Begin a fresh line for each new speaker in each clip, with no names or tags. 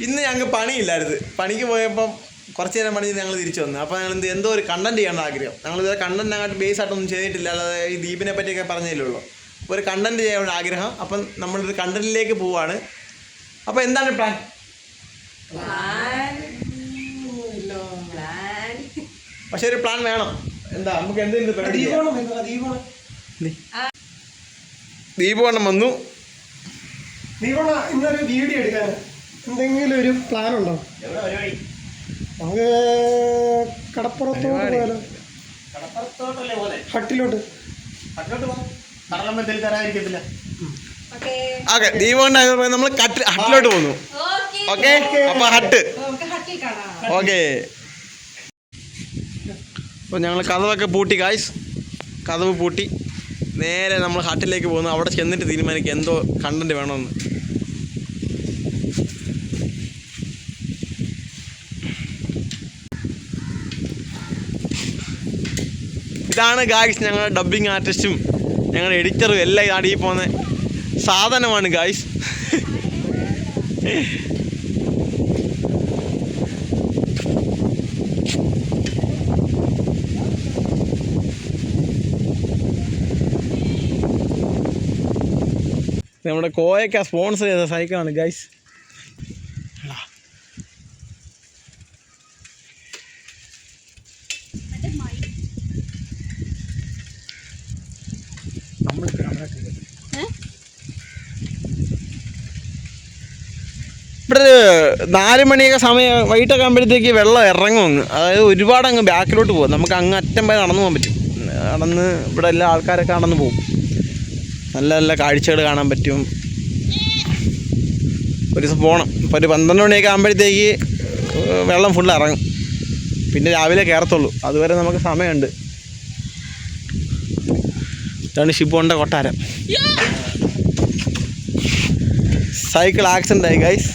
ഇന്ന് ഞങ്ങൾക്ക് പണിയില്ലായിരുന്നു. പണിക്ക് പോയപ്പം കുറച്ച് നേരം പണി ഞങ്ങൾ തിരിച്ചു വന്നു. അപ്പോൾ ഞങ്ങൾ എന്തോ ഒരു കണ്ടന്റ് ചെയ്യേണ്ട ആഗ്രഹം. ഞങ്ങളിത് കണ്ടന്റ് അങ്ങോട്ട് ബേസ് ആയിട്ടൊന്നും ചെയ്തിട്ടില്ല. അല്ലാതെ ഈ ദ്വീപിനെ പറ്റിയൊക്കെ പറഞ്ഞതല്ലേ ഉള്ളൂ. അപ്പോൾ ഒരു കണ്ടന്റ് ചെയ്യാൻ ആഗ്രഹം. അപ്പം നമ്മളൊരു കണ്ടന്റിലേക്ക് പോവാണ്. അപ്പോൾ എന്താണ് പ്ലാൻ? പക്ഷെ ഒരു പ്ലാൻ വേണം. എന്താ നമുക്ക് എന്തെങ്കിലും ദീപവണ്ണം വന്നു.
ഇന്നൊരു വീഡിയോ എടുക്കാൻ എന്തെങ്കിലും ഒരു പ്ലാൻ ഉണ്ടോ? നമുക്ക് കടപ്പുറത്തോട്ട് പോയാലോ? ഹട്ടിലോട്ട്
ഓക്കെ. ദീപവണ്ണം നമ്മൾ ഹട്ടിലോട്ട് പോകുന്നു. ഓക്കെ. അപ്പൊ ഹട്ട്. ഓക്കെ. അപ്പോൾ ഞങ്ങൾ കതവൊക്കെ പൂട്ടി ഗായ്സ്. കതവ് പൂട്ടി നേരെ നമ്മൾ ഹട്ടിലേക്ക് പോകുന്നു. അവിടെ ചെന്നിട്ട് തീരുമാനിക്കുക എന്തോ കണ്ടന്റ് വേണമെന്ന്. ഇതാണ് ഗായ്സ് ഞങ്ങളുടെ ഡബ്ബിങ് ആർട്ടിസ്റ്റും ഞങ്ങളുടെ എഡിറ്ററും എല്ലാം ഇതാണ് ഈ പോകുന്ന സാധനമാണ് ഗായ്സ്. നമ്മുടെ കോയക്ക സ്പോൺസർ ചെയ്ത സൈക്കിളാണ് ഗൈസ്. ഇവിടെ 4 മണിയൊക്കെ സമയം വൈകിട്ടൊക്കെ ആകുമ്പോഴത്തേക്ക് വെള്ളം ഇറങ്ങുമെന്ന്. അതായത് ഒരുപാട് അങ്ങ് ബാക്കിലോട്ട് പോകും. നമുക്ക് അങ്ങ് അറ്റം വരെ നടന്നു പോകാൻ പറ്റും. നടന്ന് ഇവിടെ എല്ലാ ആൾക്കാരൊക്കെ നടന്ന് പോകും. നല്ല നല്ല കാഴ്ചകൾ കാണാൻ പറ്റും. ഒരു ദിവസം പോകണം. ഇപ്പോൾ ഒരു 12 മണിയൊക്കെ ആകുമ്പോഴത്തേക്ക് വെള്ളം ഫുള്ള് ഇറങ്ങും. പിന്നെ രാവിലെ കയറത്തുള്ളൂ. അതുവരെ നമുക്ക് സമയമുണ്ട്. ഇതാണ് ഷിബുവിൻ്റെ കൊട്ടാരം. സൈക്കിൾ ആക്സിഡൻ്റ് ആയി ഗൈസ്.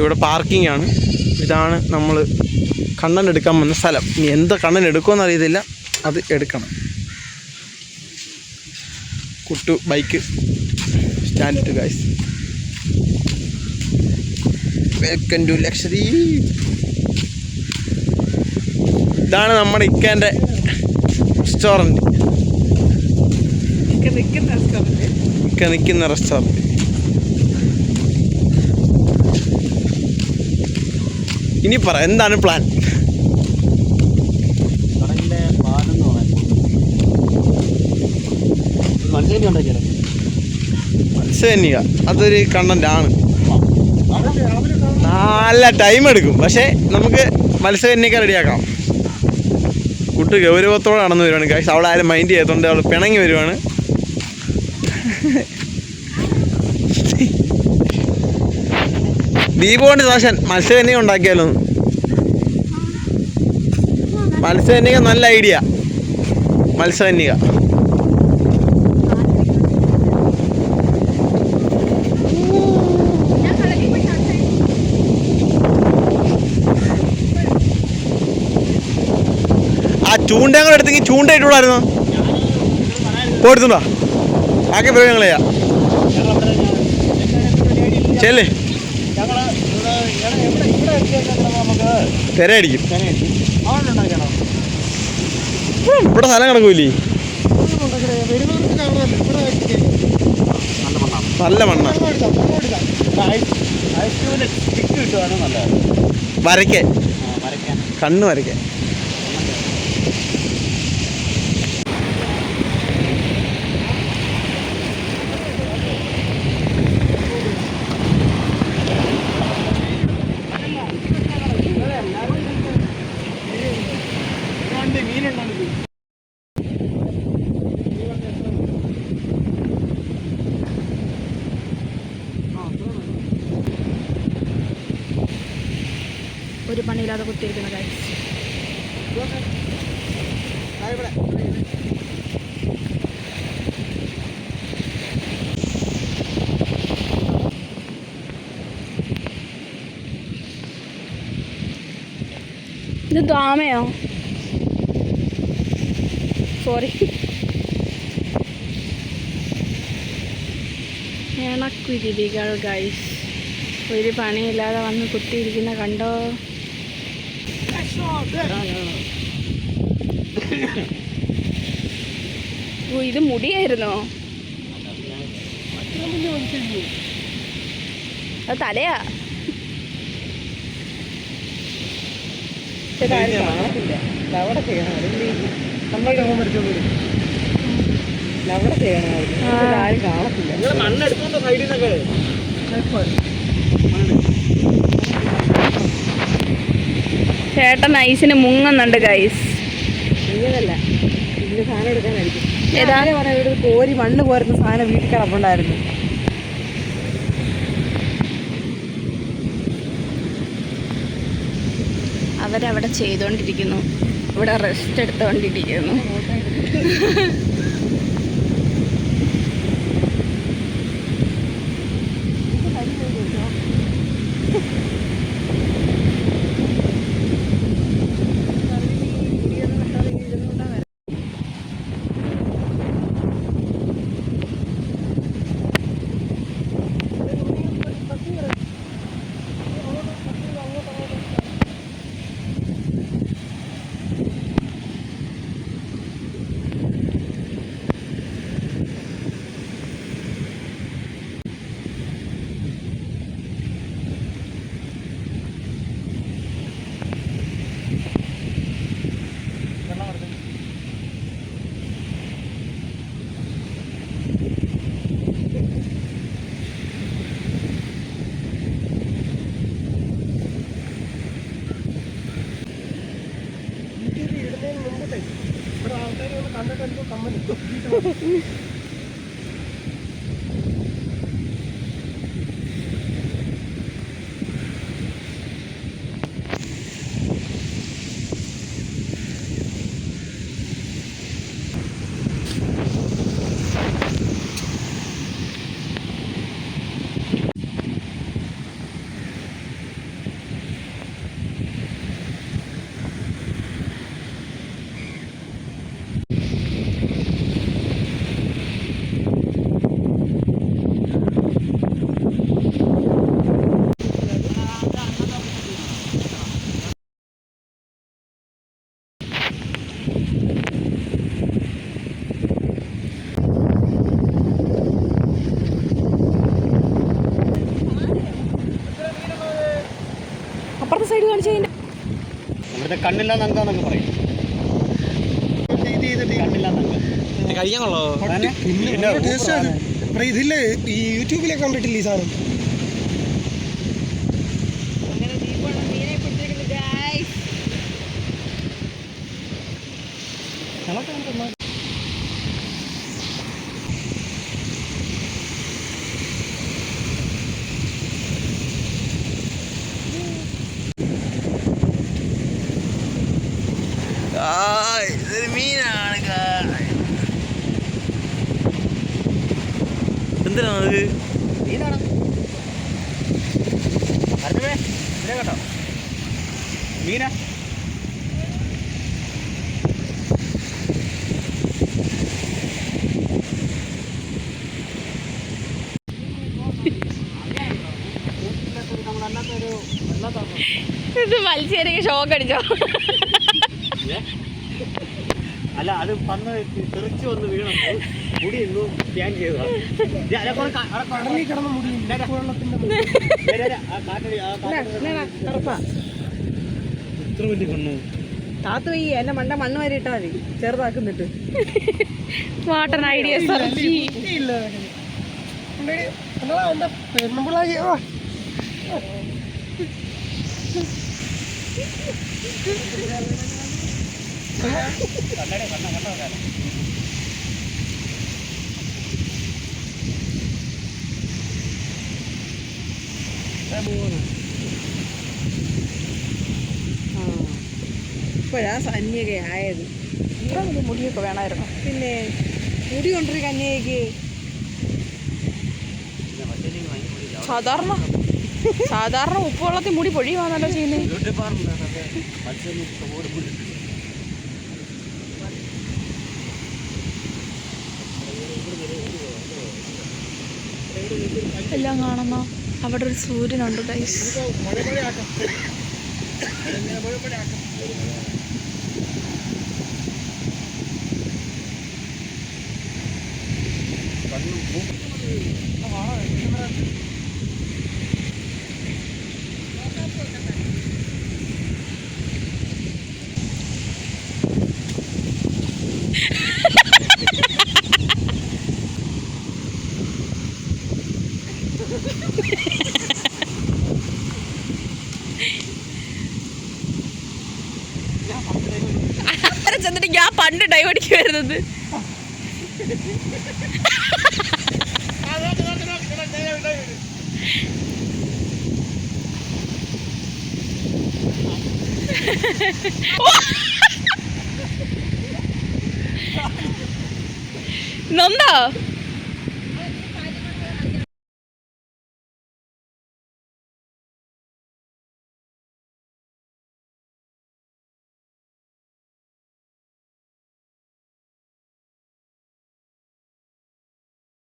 ഇവിടെ പാർക്കിംഗ് ആണ്. ഇതാണ് നമ്മൾ കണ്ടന്റ് എടുക്കാൻ വന്ന സ്ഥലം. ഇനി എന്ത് കണ്ടന്റ് എടുക്കുമെന്ന് അറിയത്തില്ല. അത് എടുക്കണം. കുട്ടു bike stand to guys. Welcome to luxury. ഇതാണ് നമ്മുടെ ഇക്കാൻ്റെ റെസ്റ്റോറൻറ്റ്. ഇക്ക നിൽക്കുന്ന റെസ്റ്റോറൻറ്റ്. ഇനി പറ എന്താണ് പ്ലാൻ? മത്സ്യകന്യക അതൊരു കണ്ടന്റ് ആണ്. നല്ല ടൈം എടുക്കും. പക്ഷേ നമുക്ക് മത്സ്യകന്യക റെഡിയാക്കാം. കുട്ടി ഗൗരവത്തോടെ നടന്നു വരുവാണ് ഗൈസ്. അവളെ ആരും മൈൻഡ് ചെയ്തോണ്ട് അവൾ പിണങ്ങി വരുവാണ്. ദീപുകൊണ്ട് ദോശൻ മത്സ്യകന്യക ഉണ്ടാക്കിയാലോ? മത്സ്യകന്യക നല്ല ഐഡിയ. മത്സ്യകന്യക ആ ചൂണ്ടയും കൂടെ എടുത്തെങ്കിൽ ചൂണ്ടയിട്ടുള്ളായിരുന്നോ? പോടുത്തുണ്ടോ? ബാക്കി പ്രയോഗങ്ങൾ ചെയ്യാം. ചെല്ലേ തിരയടിക്കും. ഇവിടെ സ്ഥലം കിടക്കൂലേ? നല്ല മണ്ണ. വരയ്ക്കാൻ കണ്ണ് വരയ്ക്കാൻ.
ഒരു പണിയില്ലാതെ കുത്തിയിരിക്കുന്ന കാര്യം. ഇത് ദാമയോ? സോറി. ഇണക്കുരുവികൾ ഗൈസ്, ഒരു പണിയില്ലാതെ വന്ന് കുത്തിയിരിക്കുന്ന കണ്ടോ. ഓ, ഇത് മുടിയായിരുന്നോ? അത് തലയാ.
കാണത്തില്ല. അവിടെ ചെയ്യണം, നമ്മുടെ അവിടെ ചെയ്യണം. ആരും കാണത്തില്ല.
മണ്ണെടുത്തോണ്ടോ സൈഡിൽ നിന്നൊക്കെ?
ചേട്ടൻ ഐസിന് മുങ്ങുന്നുണ്ട് ഗൈസ്.
ഇങ്ങനല്ല, ഇതിന്റെ സാധനം എടുക്കാനായിരിക്കും.
ഏതാ?
പറയാം, ഇവിടെ കോരി മണ്ണ് കോരുന്ന സാധനം വീട്ടിൽ കിടപ്പുണ്ടായിരുന്നു.
അവരവിടെ ചെയ്തുകൊണ്ടിരിക്കുന്നു, ഇവിടെ റെസ്റ്റ് എടുത്തുകൊണ്ടിരിക്കുന്നു. അപ്പുറത്തെ സൈഡ് കാണിച്ചു.
ഇവിടുത്തെ കണ്ണില്ലാ നങ്കാന്നൊക്കെ പറയും. കഴിയാണല്ലോ.
ഇതില്ലേ ഈ യൂട്യൂബിലൊക്കെ കണ്ടിട്ടില്ല ഈ സാധനം.
ഇതൊരു മീനാണ്. എന്തിനാണത്? മീനാണ് കേട്ടോ, മീനാ.
ഇത് മത്സ്യക്ക് ഷോക്ക് അടിച്ചോ?
അല്ല, അത് വന്ന് തെറിച്ച് വന്ന് വീണപ്പോൾ മുടി ഇന്നു സ്കാൻ ചെയ്തതാണ്. ഇത്ര വലിയ കണ്ണു
താത്തു ഈ എന്നെ മണ്ണ് വരെ ഇട്ടാ മതി, ചെറുതാക്കുന്നിട്ട്.
വാട്ടർ ഐഡിയ
ഇപ്പോഴാ കന്യക ആയത്.
ഇത്ര വലിയ മുടിയൊക്കെ വേണമായിരുന്നു.
പിന്നെ മുടി കൊണ്ടൊരു കന്യകയ്ക്ക്
സാധാരണ സാധാരണ ഉപ്പുവെള്ളത്തിൽ മുടി പൊഴിയുവാന്നല്ലോ ചെയ്യുന്നത്. എല്ലാം കാണുന്ന അവിടെ ഒരു സൂര്യനുണ്ട് ഗൈസ്. ചെന്നിട്ട് ഞാൻ പണ്ട് ഡൈവടിക്ക് വരുന്നത്. നന്ദ